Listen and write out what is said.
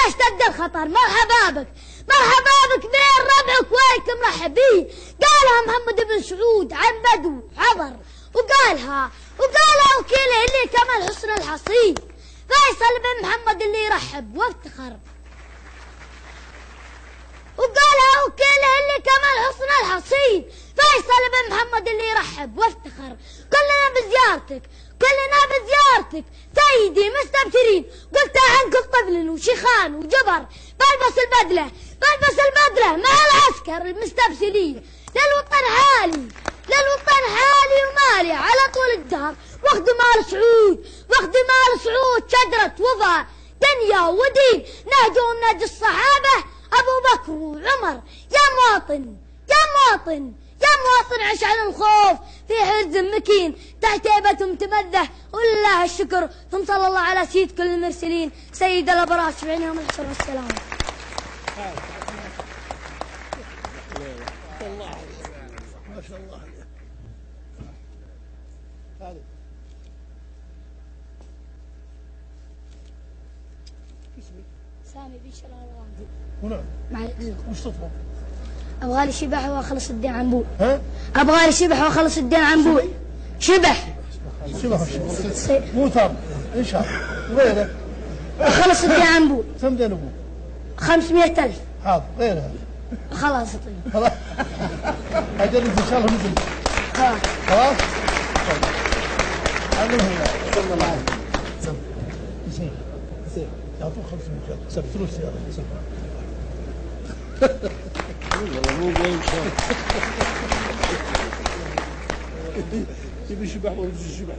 اشتد الخطر مرحبا بك مرحبا بك بين ربعك وينك مرحب بيه. قالها محمد بن سعود عن بدو حضر وقالها وكيله اللي كمال حسن الحصين فيصل بن محمد اللي يرحب وافتخر. وقالها وكيله اللي كمال حسن الحصين فيصل بن محمد اللي يرحب وافتخر. كلنا بزيارتك سيدي مستبشرين. قلتها عنك الطفل وشيخان وجبر بلبس البدلة مع العسكر المستبسلين. للوطن حالي ومالي على طول الدهر. واخذ مال سعود شجرة وفا دنيا ودين نهجه ونهج الصحابة أبو بكر وعمر. يا مواطن عش على الخوف في حرز مكين تحت هيبتهم تمذه ولله الشكر. ثم صلى الله على سيد كل المرسلين سيد الأبرار شفعين يوم الحشر والسلام. ما شاء الله. هذا اسمك؟ سامي بن شلال هنا مع وش تطلب؟ ابغى لي شبح واخلص الدين عن بول. ها؟ ابغى لي شبح واخلص الدين عن بول. شبح مو تام ان شاء الله. غيره اخلص الدين عن بول. كم دين ابوك؟ 500,000. حاضر غيرها خلاص طيب خلاص. اجل ان شاء الله نزل خلاص. علمه صلى الله عليه وسلم. زين يعطوك 500,000 سب فلوس يا رجل. والله مو قايل يبي شبح ولا شبح.